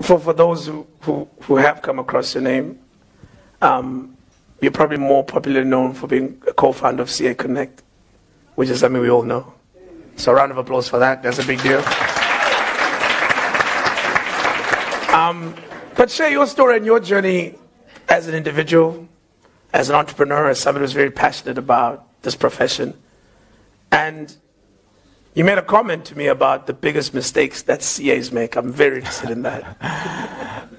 for those who have come across your name, you're probably more popularly known for being a co-founder of CA Connect, which is something we all know. So a round of applause for that. That's a big deal. But share your story and your journey as an individual, as an entrepreneur, as somebody who's very passionate about this profession. And you made a comment to me about the biggest mistakes that CAs make. I'm very interested in that.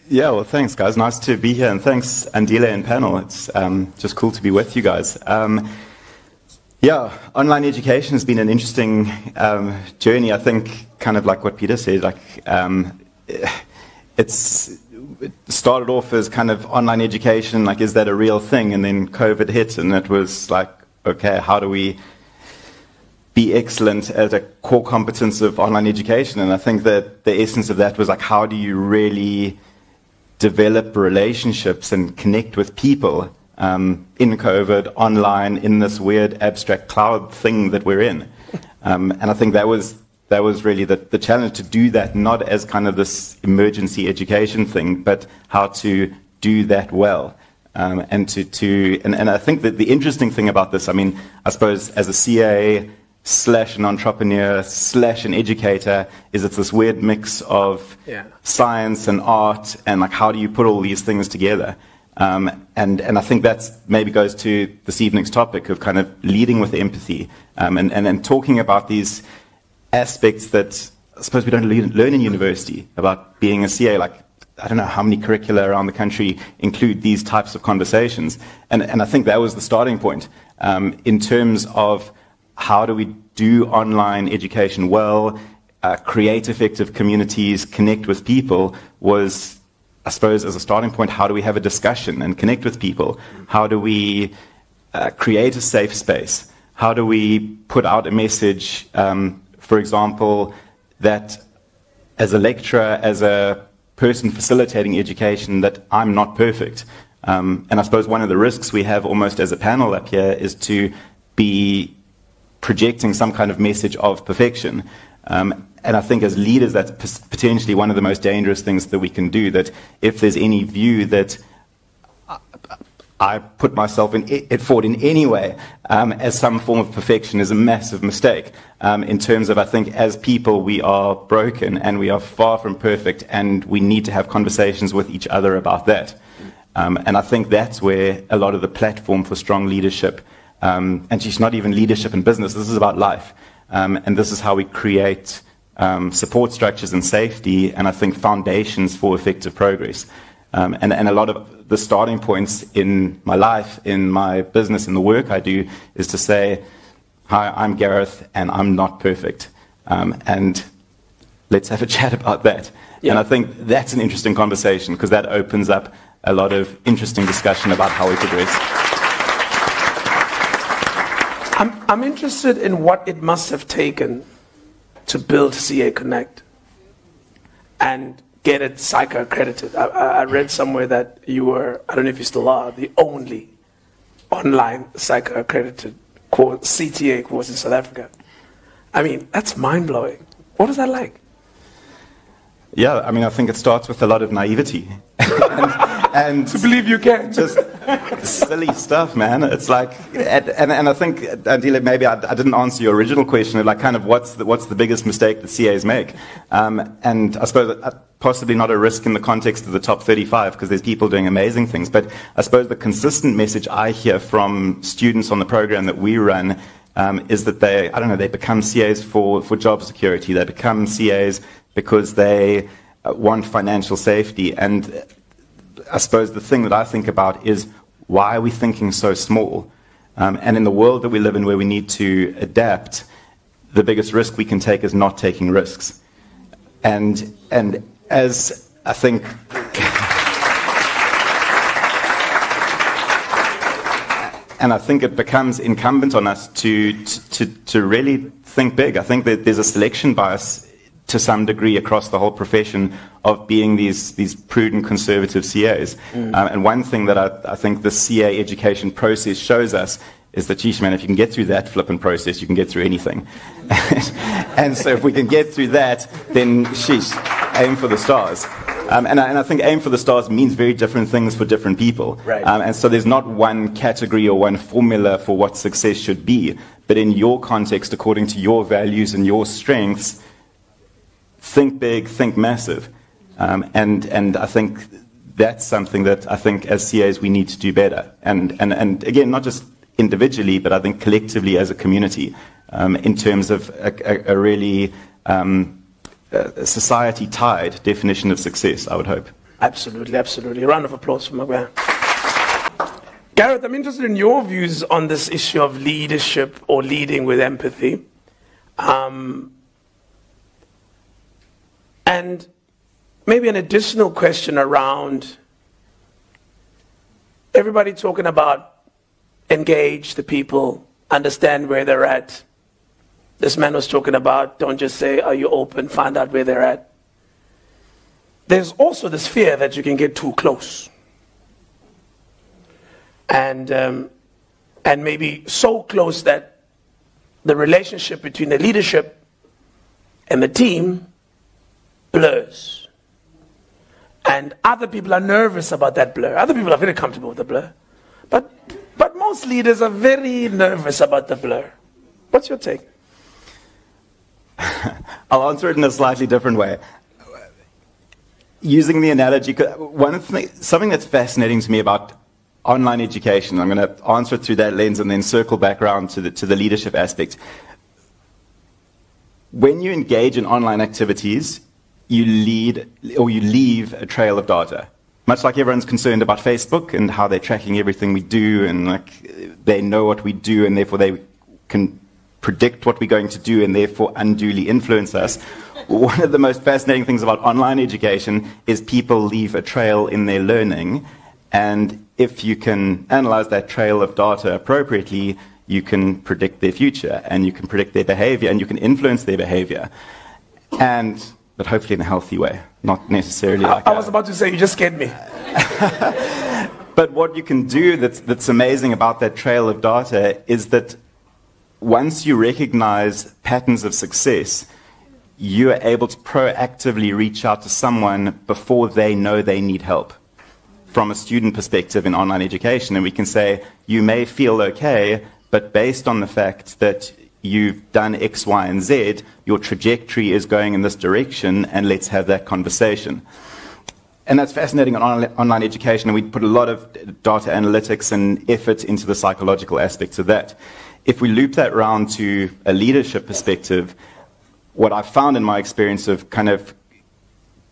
Yeah, well, thanks, guys. Nice to be here. And thanks, Andile and panel. It's just cool to be with you guys. Yeah, online education has been an interesting journey. I think kind of like what Peter said, like it started off as kind of online education, like, is that a real thing? And then COVID hit, and it was like, okay, how do we be excellent at a core competence of online education? And I think that the essence of that was like, how do you really develop relationships and connect with people in COVID, online, in this weird abstract cloud thing that we're in? And I think that was really the challenge, to do that not as kind of this emergency education thing, but how to do that well. And I think that the interesting thing about this, I mean, I suppose as a CA / an entrepreneur / an educator, is it's this weird mix of science and art, and like, how do you put all these things together? And I think that maybe goes to this evening's topic of kind of leading with empathy, and talking about these aspects that I suppose we don't learn in university about being a CA. Like, I don't know how many curricula around the country include these types of conversations. And I think that was the starting point in terms of how do we do online education well, create effective communities, connect with people, was, I suppose, as a starting point, how do we have a discussion and connect with people? How do we create a safe space? How do we put out a message, for example, that as a lecturer, as a person facilitating education, that I'm not perfect? And I suppose one of the risks we have almost as a panel up here is to be projecting some kind of message of perfection. And I think as leaders, that's potentially one of the most dangerous things that we can do, that if there's any view that I put myself forward in any way as some form of perfection, is a massive mistake. In terms of, I think, as people, we are broken and we are far from perfect, and we need to have conversations with each other about that. And I think that's where a lot of the platform for strong leadership, and it's not even leadership in business, this is about life. And this is how we create support structures and safety, and I think foundations for effective progress. And a lot of the starting points in my life, in my business, in the work I do, is to say, hi, I'm Gareth, and I'm not perfect. And let's have a chat about that. Yeah. And I think that's an interesting conversation, because that opens up a lot of interesting discussion about how we progress. I'm interested in what it must have taken to build CA Connect and get it CICA accredited. I read somewhere that you were, I don't know if you still are, the only online CICA accredited CTA course in South Africa. I mean, that's mind-blowing. What was that like? Yeah, I mean, I think it starts with a lot of naivety. and to believe you can. Just silly stuff, man. It's like, and I think, Andile, maybe I didn't answer your original question of like, kind of what's the biggest mistake that CAs make? And I suppose possibly not a risk in the context of the top 35, because there's people doing amazing things. But I suppose the consistent message I hear from students on the program that we run is that they become CAs for job security. They become CAs because they want financial safety. And I suppose the thing that I think about is, why are we thinking so small? And in the world that we live in, where we need to adapt, the biggest risk we can take is not taking risks. And as I think, and I think it becomes incumbent on us to really think big. I think that there's a selection bias to some degree across the whole profession of being these prudent conservative CAs. And one thing that I think the CA education process shows us is that, geez, man, if you can get through that flippant process, you can get through anything. And so if we can get through that, then, sheesh, aim for the stars. And I think aim for the stars means very different things for different people. Right. And so there's not one category or one formula for what success should be. But in your context, according to your values and your strengths, think big, think massive. And I think that's something that I think as CAs we need to do better. And again, not just individually, but I think collectively as a community, in terms of a really society-tied definition of success, I would hope. Absolutely, absolutely. A round of applause for Magwa. Gareth, I'm interested in your views on this issue of leadership or leading with empathy. And maybe an additional question around everybody talking about engage the people, understand where they're at. This man was talking about, don't just say, are you open, find out where they're at. There's also this fear that you can get too close. And maybe so close that the relationship between the leadership and the team blurs. And other people are nervous about that blur. Other people are very comfortable with the blur. But most leaders are very nervous about the blur. What's your take? I'll answer it in a slightly different way. Using the analogy, something that's fascinating to me about online education, I'm going to answer it through that lens and then circle back around to the leadership aspect. When you engage in online activities, you leave a trail of data. Much like everyone's concerned about Facebook and how they're tracking everything we do, and like they know what we do, and therefore they can predict what we're going to do and therefore unduly influence us. One of the most fascinating things about online education is people leave a trail in their learning, and if you can analyze that trail of data appropriately, you can predict their future, and you can predict their behavior, and you can influence their behavior. But hopefully in a healthy way, not necessarily like I was about to say, you just scared me. But what you can do that's amazing about that trail of data is that once you recognize patterns of success, you are able to proactively reach out to someone before they know they need help. From a student perspective in online education, and we can say, you may feel okay, but based on the fact that you've done X, Y, and Z, your trajectory is going in this direction, and let's have that conversation. And that's fascinating on online education, and we put a lot of data analytics and effort into the psychological aspects of that. If we loop that around to a leadership perspective, what I've found in my experience of kind of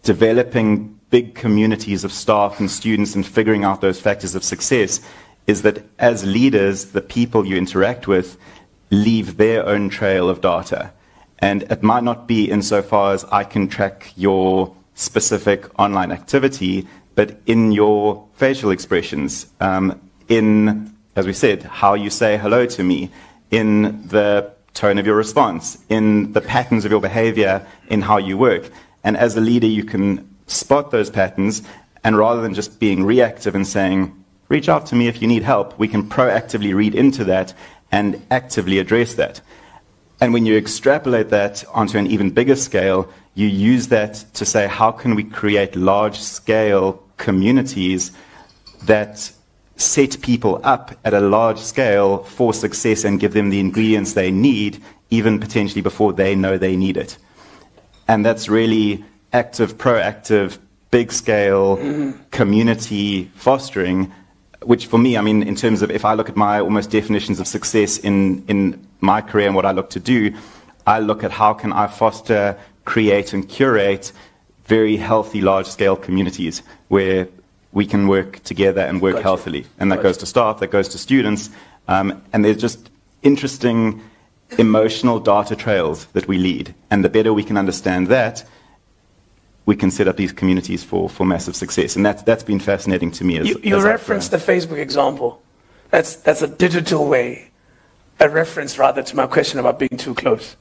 developing big communities of staff and students and figuring out those factors of success is that as leaders, the people you interact with leave their own trail of data. And it might not be insofar as I can track your specific online activity, but in your facial expressions, in, as we said, how you say hello to me, in the tone of your response, in the patterns of your behavior, in how you work. And as a leader, you can spot those patterns, and rather than just being reactive and saying, reach out to me if you need help, we can proactively read into that and actively address that. And when you extrapolate that onto an even bigger scale, you use that to say, how can we create large-scale communities that set people up at a large scale for success and give them the ingredients they need, even potentially before they know they need it. And that's really active, proactive, big-scale community fostering, which for me, I mean, in terms of if I look at my almost definitions of success in my career and what I look to do, I look at how can I foster, create, and curate very healthy, large-scale communities where we can work together and work healthily. And that goes to staff, that goes to students, and there's just interesting emotional data trails that we lead. And the better we can understand that, we can set up these communities for massive success. And that's been fascinating to me. You referenced the Facebook example. That's a digital way, a reference rather to my question about being too close.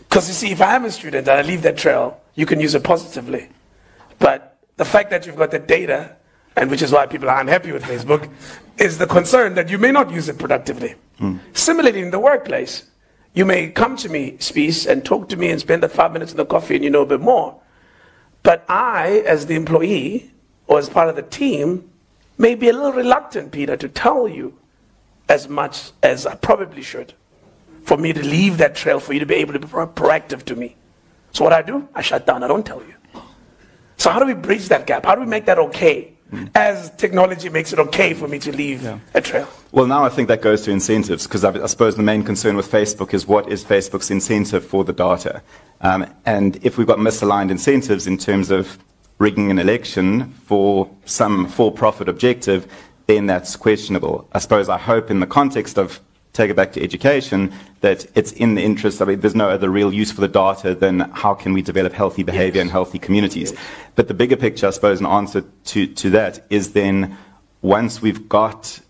Because you see, if I am a student and I leave that trail, you can use it positively. But the fact that you've got the data, and which is why people are unhappy with Facebook, is the concern that you may not use it productively. Similarly, in the workplace, you may come to me, Spies, and talk to me and spend the 5 minutes in the coffee and you know a bit more. But I, as the employee, or as part of the team, may be a little reluctant, Peter, to tell you as much as I probably should, for me to leave that trail, for you to be able to be proactive to me. So what I do, I shut down, I don't tell you. So how do we bridge that gap? How do we make that okay, as technology makes it okay for me to leave a trail? Well, now I think that goes to incentives, because I suppose the main concern with Facebook is what is Facebook's incentive for the data? And if we've got misaligned incentives in terms of rigging an election for some for-profit objective, then that's questionable. I suppose I hope in the context of take it back to education, that it's in the interest, I mean, there's no other real use for the data than how can we develop healthy behavior and healthy communities. But the bigger picture, I suppose, an answer to that is then once we've got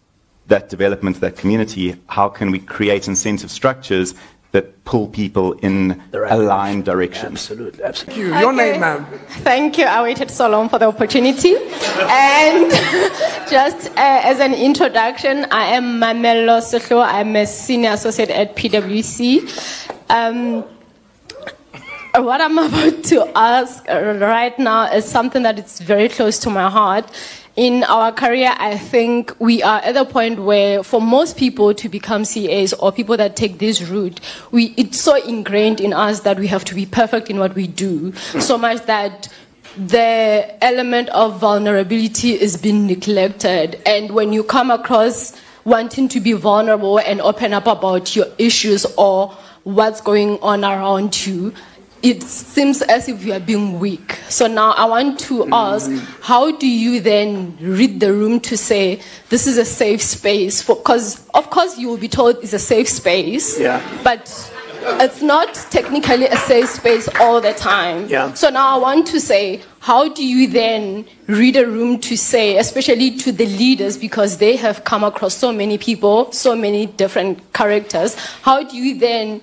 that development, that community, how can we create incentive structures that pull people in aligned directions? Absolutely, absolutely. Your name, ma'am. Thank you. I waited so long for the opportunity. And just as an introduction, I am Mamelo Sotlo. I'm a senior associate at PwC. What I'm about to ask right now is something that is very close to my heart. In our career, I think we are at a point where for most people to become CAs or people that take this route, it's so ingrained in us that we have to be perfect in what we do, so much that the element of vulnerability is being neglected. And when you come across wanting to be vulnerable and open up about your issues or what's going on around you, it seems as if you are being weak. So now I want to ask, how do you then read the room to say, this is a safe space? Because, of course, you will be told it's a safe space, but it's not technically a safe space all the time. Yeah. So now I want to say, how do you then read a room to say, especially to the leaders, because they have come across so many people, so many different characters, how do you then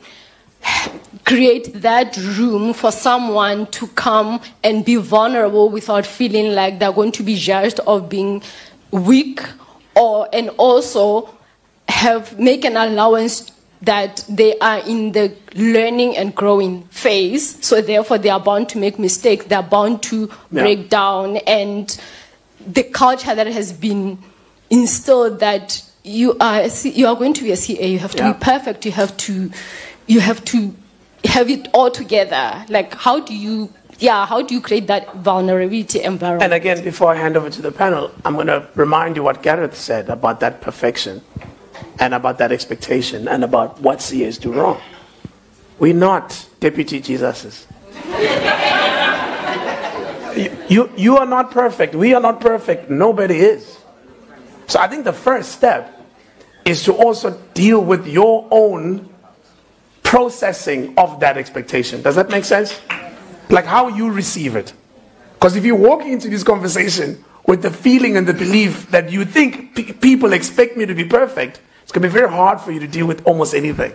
create that room for someone to come and be vulnerable without feeling like they're going to be judged of being weak, and also make an allowance that they are in the learning and growing phase, so therefore they are bound to make mistakes, they're bound to break down, and the culture that has been instilled that you are going to be a CA, you have to be perfect, you have to have it all together. Like, how do you create that vulnerability environment? And again, before I hand over to the panel, I'm going to remind you what Gareth said about that perfection and about that expectation and about what CAs do wrong. We're not Deputy Jesuses. You are not perfect. We are not perfect. Nobody is. So I think the first step is to also deal with your own processing of that expectation. Does that make sense? Like how you receive it. Because if you're walking into this conversation with the feeling and the belief that you think people expect me to be perfect, it's going to be very hard for you to deal with almost anything.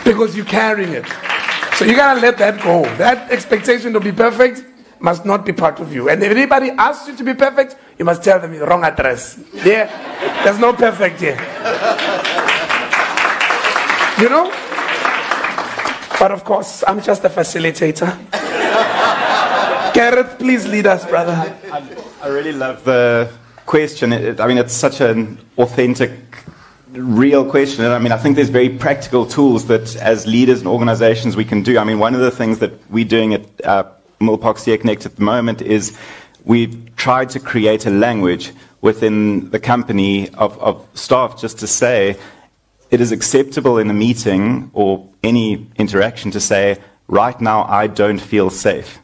Because you're carrying it. So you got to let that go. That expectation to be perfect must not be part of you. And if anybody asks you to be perfect, you must tell them the wrong address. There's no perfect here. You know? But of course, I'm just a facilitator. Gareth, please lead us, brother. I really love the question. It's such an authentic, real question. And I think there's very practical tools that as leaders and organizations we can do. One of the things that we're doing at Milpark CA Connect at the moment is we've tried to create a language within the company of staff just to say, it is acceptable in a meeting or any interaction to say, right now I don't feel safe.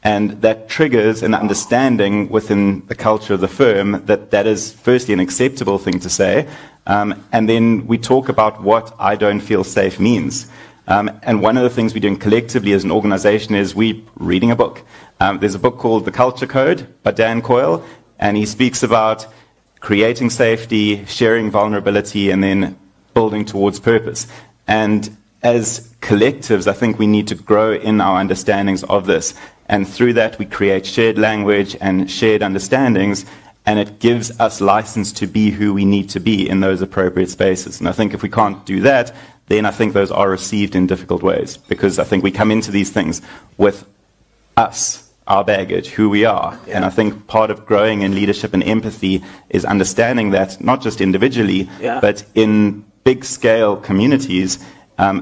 And that triggers an understanding within the culture of the firm that is firstly an acceptable thing to say. And then we talk about what I don't feel safe means. And one of the things we're doing collectively as an organization is we're reading a book. There's a book called The Culture Code by Dan Coyle, and he speaks about creating safety, sharing vulnerability, and then building towards purpose. And as collectives, I think we need to grow in our understandings of this. And through that, we create shared language and shared understandings, and it gives us license to be who we need to be in those appropriate spaces. And I think if we can't do that, then I think those are received in difficult ways. Because I think we come into these things with us, our baggage, who we are. Yeah. And I think part of growing in leadership and empathy is understanding that, not just individually, Yeah. but in big scale communities,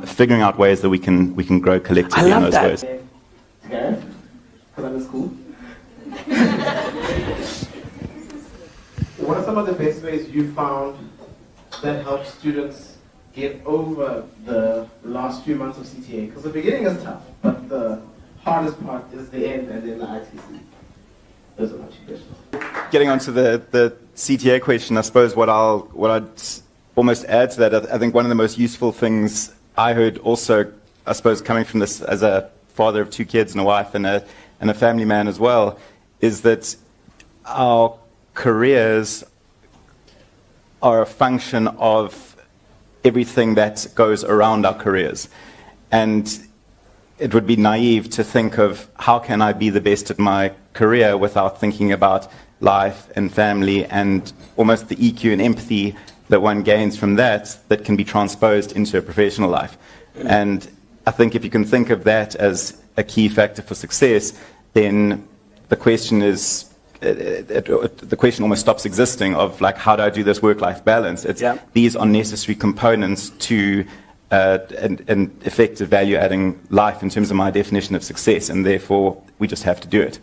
figuring out ways that we can grow collectively I in love those that. ways. Gareth, because I'm in school. What are some of the best ways you found that help students get over the last few months of CTA? Because the beginning is tough, but the hardest part is the end and then the ITC. Those are my two questions. Getting onto the CTA question, I suppose what I'd almost add to that, I think one of the most useful things I heard also, I suppose coming from this as a father of two kids and a wife and a family man as well, is that our careers are a function of everything that goes around our careers. And it would be naive to think of how can I be the best at my career without thinking about life and family and almost the EQ and empathy that one gains from that can be transposed into a professional life. And I think if you can think of that as a key factor for success, then the question is, the question almost stops existing of like, how do I do this work-life balance? It's these are necessary components to an effective value-adding life in terms of my definition of success, and therefore we just have to do it.